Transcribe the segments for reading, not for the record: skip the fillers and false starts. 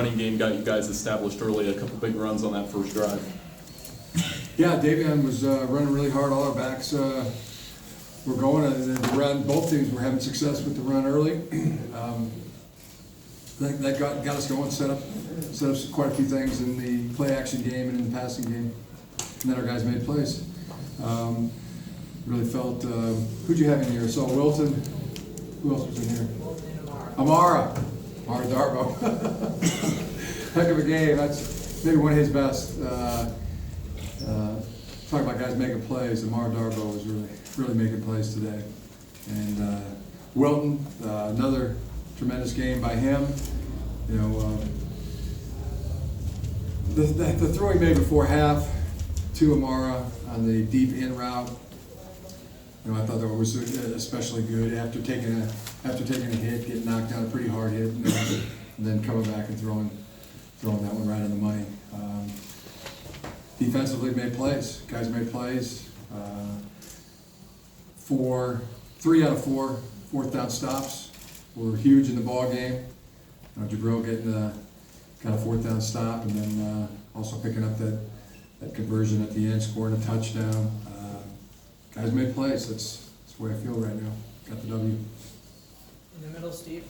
running game got you guys established early, a couple big runs on that first drive. Yeah, Davion was running really hard. All our backs were going. The run, both teams were having success with the run early. That got us going, set up quite a few things in the play action game and in the passing game. And then our guys made plays. Really felt, who'd you have in here? So Wilton, who else was in here? Amara Darbo. Heck of a game. That's maybe one of his best. Talking about guys making plays, Amara Darbo was really making plays today. And Wilton, another tremendous game by him. You know, the throw he made before half to Amara on the deep in route. You know, I thought that was especially good after taking a hit, getting knocked down, a pretty hard hit, and then coming back and throwing that one right on the money. Defensively made plays. Guys made plays. 3 out of 4 fourth down stops were huge in the ball game. Jabril getting got a fourth down stop, and then also picking up that conversion at the end, scoring a touchdown. Guys made plays. That's the way I feel right now. Got the W. In the middle, Steve.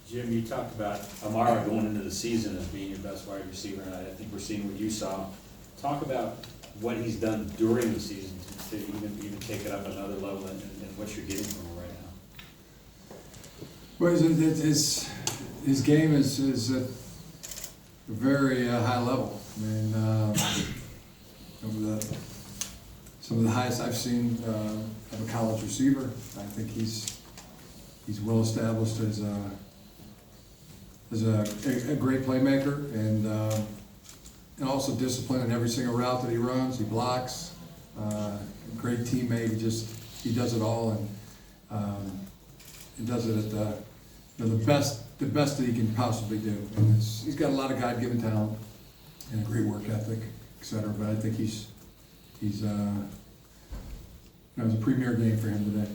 Jim, you talked about Amara going into the season as being your best wide receiver, and I think we're seeing what you saw. Talk about what he's done during the season to even take it up another level, and what you're getting from him right now. Well, his game is at a very high level. I mean, some of the highest I've seen of a college receiver. I think he's well established as a great playmaker, and also disciplined in every single route that he runs. He blocks. Great teammate. He does it all, and he does it at the best that he can possibly do. And he's got a lot of God-given talent and a great work ethic, etc. But I think it was a premier game for him today.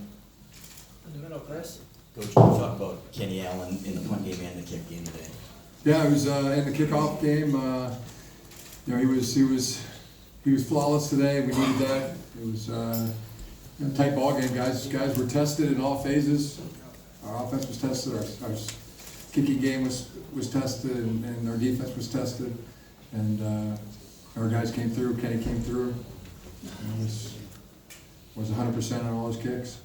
In the middle, Chris. Coach, can you talk about Kenny Allen in the punt game and the kick game today? Yeah, he was in the kickoff game. He was flawless today. We needed that. It was a tight ball game. Guys were tested in all phases. Our offense was tested. Our kicking game was tested, and our defense was tested. And our guys came through. Kenny came through. And was 100% on all his kicks.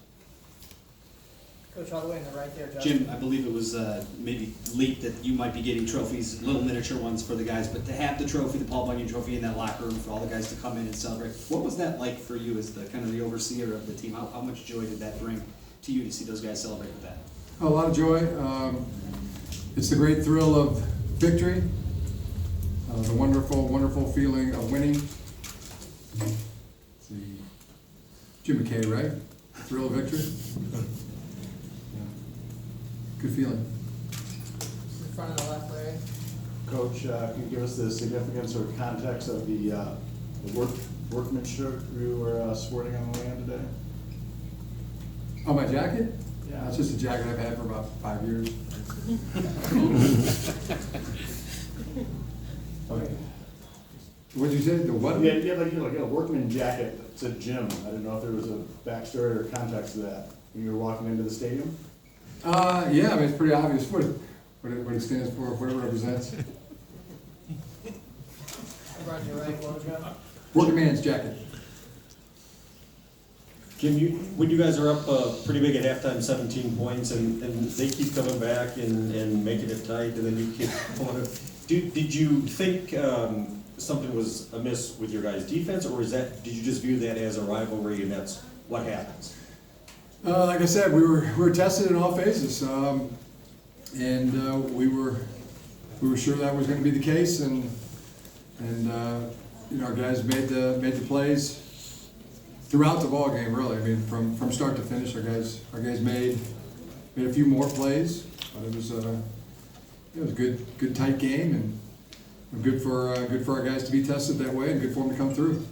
Coach, all the way in the right there, Justin. Jim, I believe it was maybe leaked that you might be getting trophies, little miniature ones for the guys, but to have the trophy, the Paul Bunyan trophy in that locker room for all the guys to come in and celebrate, what was that like for you as the kind of the overseer of the team? How much joy did that bring to you to see those guys celebrate with that? A lot of joy. It's the great thrill of victory, the wonderful, wonderful feeling of winning. It's the Jim McKay, right? Thrill of victory. Good feeling. In front of the left, Larry. Coach, can you give us the significance or context of the workmanship you were sporting on the way in today? Oh, my jacket? Yeah. It's just a jacket I've had for about 5 years. Okay. What did you say? The what? Yeah, you had like a workman jacket that said Jim. I didn't know if there was a backstory or context to that when you were walking into the stadium. Yeah, I mean, it's pretty obvious what it stands for, what it represents. Roger, right, Wojak. Working man's jacket. Jim, when you guys are up pretty big at halftime, 17 points, and they keep coming back and making it tight, and then you keep pulling it. Did you think something was amiss with your guys' defense, or did you just view that as a rivalry and that's what happens? Like I said, we were tested in all phases, and we were sure that was going to be the case, and our guys made the plays throughout the ball game. Really, I mean, from start to finish, our guys made a few more plays, but it was a good tight game, and good for our guys to be tested that way, and good for them to come through.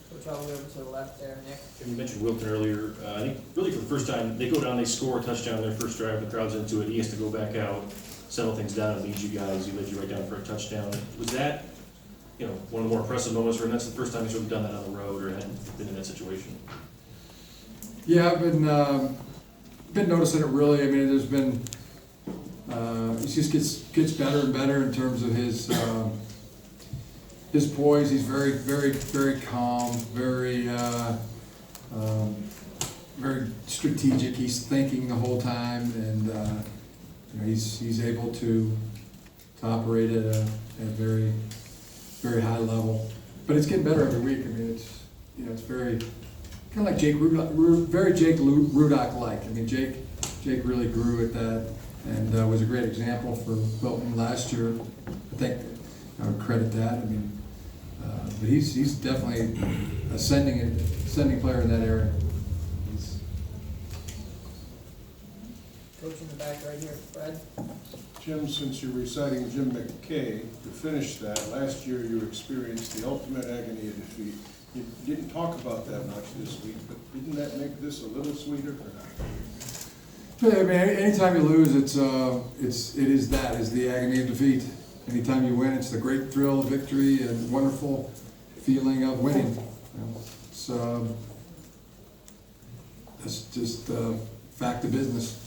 Coach, all the way over to the left there, Nick. You mentioned Wilton earlier. I think really for the first time, they go down, they score a touchdown their first drive, the crowd's into it, he has to go back out. settle things down and lead you guys. He led you right down for a touchdown. Was that, one of the more impressive moments, or that's the first time you've sort of done that on the road or hadn't been in that situation? Yeah, I've been noticing it really. I mean, there's been, he just gets better and better in terms of his poise. He's very, very, very calm, very strategic. He's thinking the whole time, and he's able to operate at a very, very high level. But it's getting better every week. I mean, it's very kind of like Jake Rudock, very Jake Rudock-like. I mean, Jake really grew at that, and was a great example for Wilton last year. I think I would credit that. I mean, but he's definitely ascending player in that area. Coach in the back right here, Fred. Jim, since you're reciting Jim McKay, to finish that, last year you experienced the ultimate agony of defeat. You didn't talk about that much this week, but didn't that make this a little sweeter or not? Yeah, I mean, anytime you lose, it is the agony of defeat. Anytime you win, it's the great thrill of victory and wonderful feeling of winning. That's just fact of business.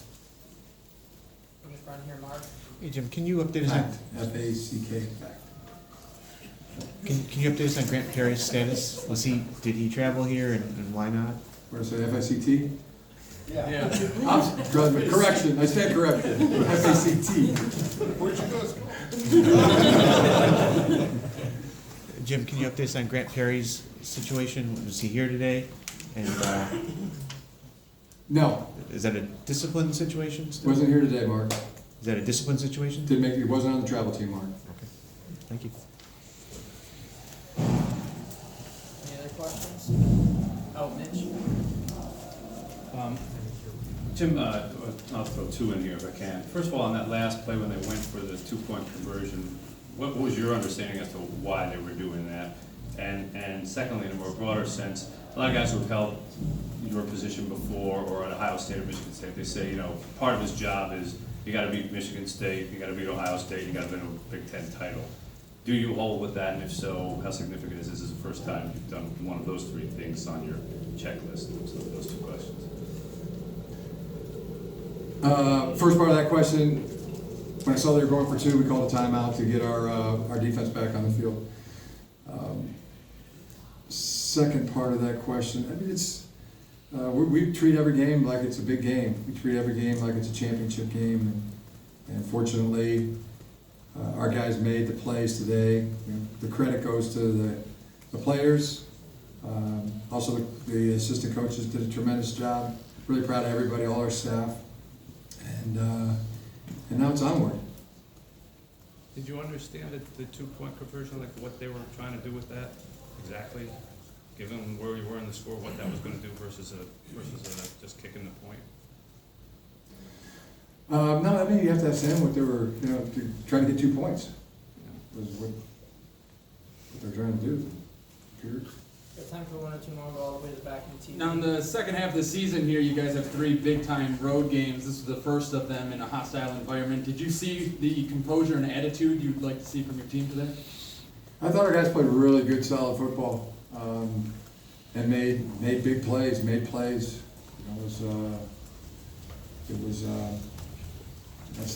In the front here, Mark. Hey Jim, can you update us on, F-A-C-K, fact. can you update us on Grant Perry's status? Did he travel here and why not? What did I say, F-I-C-T? Yeah. Correction, I stand corrected. F-A-C-T. Where'd you go? Jim, can you update us on Grant Perry's situation? Was he here today? And No, is that a discipline situation still? wasn't here today, Mark. Is that a discipline situation? It wasn't on the travel team, Mark. Okay, thank you. Any other questions? Oh, Mitch? Jim, I'll throw two in here if I can. First of all, on that last play when they went for the two-point conversion, what was your understanding as to why they were doing that? And secondly, in a more broader sense, a lot of guys who have held your position before or at Ohio State or Michigan State, they say, part of his job is you gotta beat Michigan State, you gotta beat Ohio State, you gotta win a Big Ten title. Do you hold with that, and if so, how significant is this? Is the first time you've done one of those three things on your checklist? So those two questions. First part of that question, when I saw they were going for two, we called a timeout to get our defense back on the field. Second part of that question, I mean, we treat every game like it's a big game. We treat every game like it's a championship game, and fortunately, our guys made the plays today. The credit goes to the players. Also, the assistant coaches did a tremendous job. Really proud of everybody, all our staff. And now it's onward. Did you understand the two-point conversion, like what they were trying to do with that exactly? Given where we were in the score, what that was going to do versus just kicking the point? No, I mean, you have to understand what they were, trying to get 2 points. Was what they're trying to do. Period. Got time for one or two more, go all the way to the back of the TV. Now, in the second half of the season here, you guys have 3 big-time road games. This is the first of them in a hostile environment. Did you see the composure and attitude you'd like to see from your team today? I thought our guys played really good, solid football, and made big plays,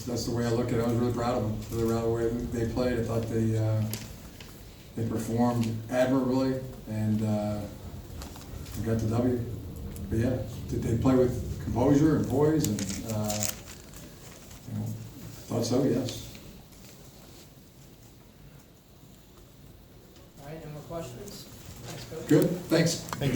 That's the way I look at it. I was really proud of them. Really proud of the way they played. I thought they performed admirably and got the W. But yeah, did they play with composure and poise? And thought so. Yes. All right, any more questions? Thanks, Coach. Good. Thanks. Thank you.